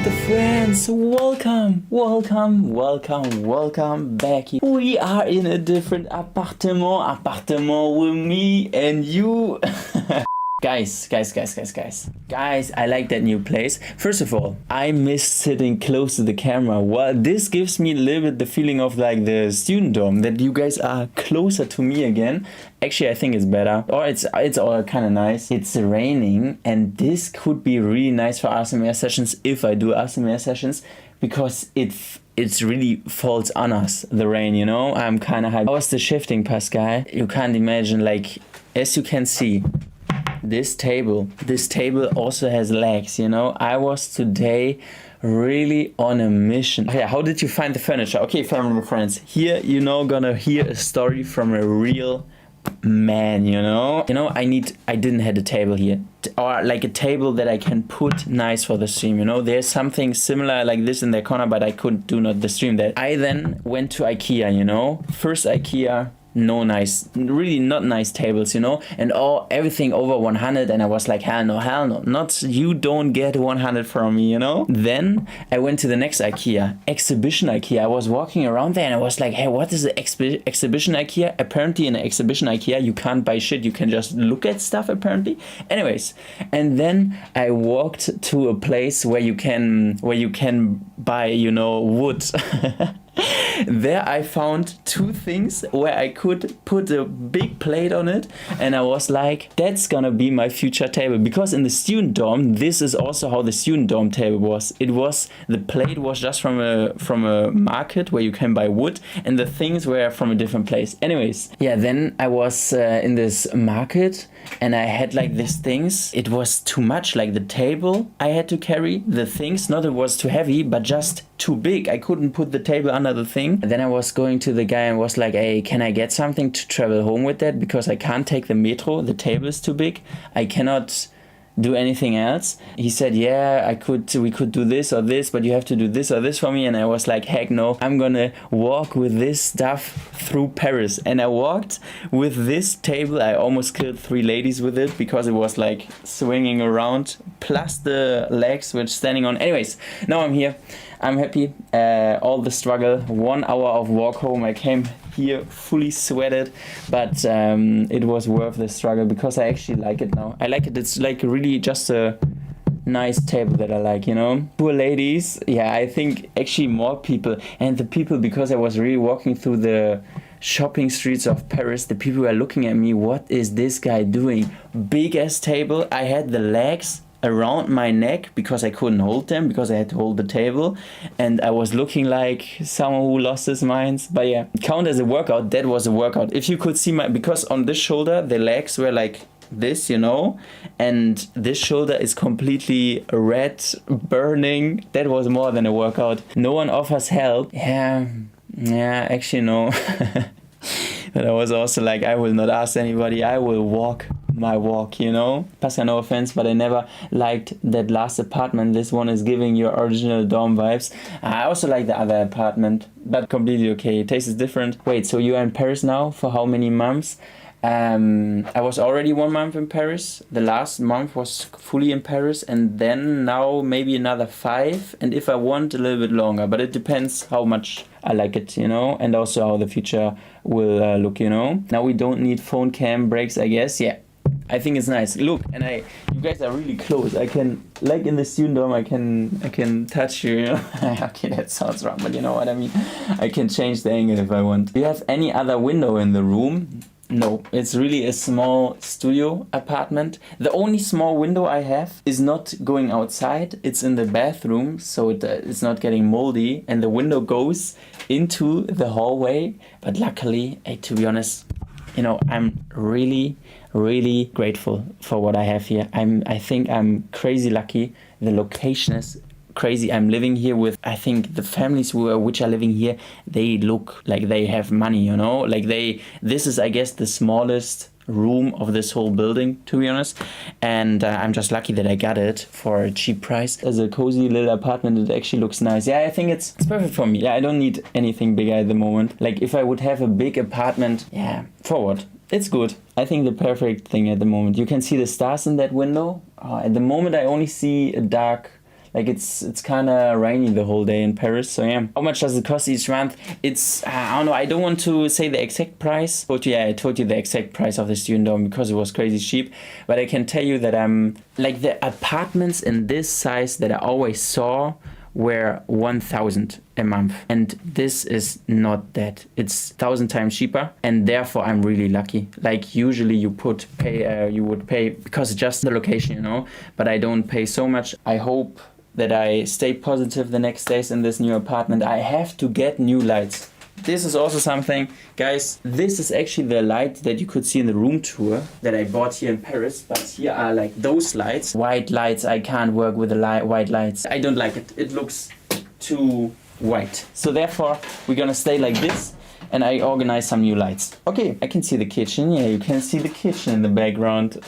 the friends, welcome back. We are in a different appartement with me and you. Guys, I like that new place. First of all, I miss sitting close to the camera. Well, this gives me a little bit the feeling of like the student dorm, that you guys are closer to me again. Actually, I think it's better, or it's all kind of nice. It's raining, and this could be really nice for ASMR sessions if I do ASMR sessions, because it's really falls on us, the rain, you know? I'm kind of hyped. How was the shifting, Pascal? You can't imagine, like, as you can see, this table also has legs, you know? I was today really on a mission. Okay, how did you find the furniture? Okay, family and friends, here you know gonna hear a story from a real man, you know? I didn't have a table here, or like a table that I can put nice for the stream, you know? There's something similar like this in the corner, but I couldn't do not the stream that. I then went to IKEA, you know? First IKEA, no nice, really not nice tables, you know, and everything over 100, and I was like, hell no, not, you don't get 100 from me, you know. Then I went to the next IKEA, exhibition IKEA. I was walking around there and I was like, hey, what is the exhibition IKEA? Apparently in an exhibition IKEA you can't buy shit, you can just look at stuff apparently. Anyways, and then I walked to a place where you can buy, you know, wood. There I found two things where I could put a big plate on it, and I was like, that's gonna be my future table. Because in the student dorm, this is also how the student dorm table was. The plate was just from a market where you can buy wood, and the things were from a different place. Anyways, yeah, then I was in this market and I had like these things. It was too much, like the table I had to carry, the things, not it was too heavy, but just too big. I couldn't put the table under the thing. And then I was going to the guy and was like, hey, can I get something to travel home with that? Because I can't take the metro, the table is too big. I cannot do anything else. He said, yeah, we could do this or this, but you have to do this or this for me. And I was like, heck no, I'm gonna walk with this stuff through Paris. And I walked with this table. I almost killed 3 ladies with it because it was like swinging around, plus the legs which standing on. Anyways, now I'm here. I'm happy. All the struggle, 1 hour of walk home. I came here fully sweated, but it was worth the struggle because I actually like it now. I like it. It's like really just a nice table that I like, you know. Poor ladies. Yeah, I think actually more people, and the people, because I was really walking through the shopping streets of Paris, the people were looking at me, what is this guy doing? Big ass table. I had the legs around my neck because I couldn't hold them, because I had to hold the table, and I was looking like someone who lost his mind. But yeah, count as a workout. That was a workout. If you could see because on this shoulder the legs were like this, you know, and this shoulder is completely red, burning. That was more than a workout. No one offers help. Yeah, actually no. But I was also like, I will not ask anybody, I will walk my walk, you know. Pascal, no offense, but I never liked that last apartment. This one is giving your original dorm vibes. I also like the other apartment, but completely okay. Taste is different. Wait, so you are in Paris now for how many months? I was already 1 month in Paris. The last month was fully in Paris, and then now maybe another 5. And if I want, a little bit longer, but it depends how much I like it, you know, and also how the future will look, you know. Now we don't need phone cam breaks, I guess. Yeah, I think it's nice. Look, and you guys are really close. I can, like in the student dorm, I can touch you, you know. Okay, that sounds wrong, but you know what I mean. I can change the angle if I want. Do you have any other window in the room? No, it's really a small studio apartment. The only small window I have is not going outside. It's in the bathroom, so it's not getting moldy. And the window goes into the hallway. But luckily, to be honest, you know, I'm really, really grateful for what I have here. I think I'm crazy lucky. The location is crazy. I'm living here with, I think the families which are living here, they look like they have money, you know, like this is, I guess, the smallest room of this whole building, to be honest. And I'm just lucky that I got it for a cheap price. As a cozy little apartment, it actually looks nice. Yeah, I think it's perfect for me. Yeah, I don't need anything bigger at the moment. Like if I would have a big apartment, yeah, forward. It's good. I think the perfect thing at the moment. You can see the stars in that window. At the moment I only see a dark Like it's kind of rainy the whole day in Paris. So yeah. How much does it cost each month? It's, I don't know, I don't want to say the exact price. But yeah, I told you the exact price of the student dorm because it was crazy cheap. But I can tell you that like the apartments in this size that I always saw were 1,000 a month, and this is not that. It's 1,000 times cheaper, and therefore I'm really lucky. Like usually you would pay because it's just the location, you know, but I don't pay so much. I hope that I stay positive the next days in this new apartment. I have to get new lights. This is also something, guys, this is actually the light that you could see in the room tour that I bought here in Paris, but here are like those lights. White lights, I can't work with the white lights. I don't like it. It looks too white. So therefore, we're gonna stay like this, and I organize some new lights. Okay, I can see the kitchen. Yeah, you can see the kitchen in the background.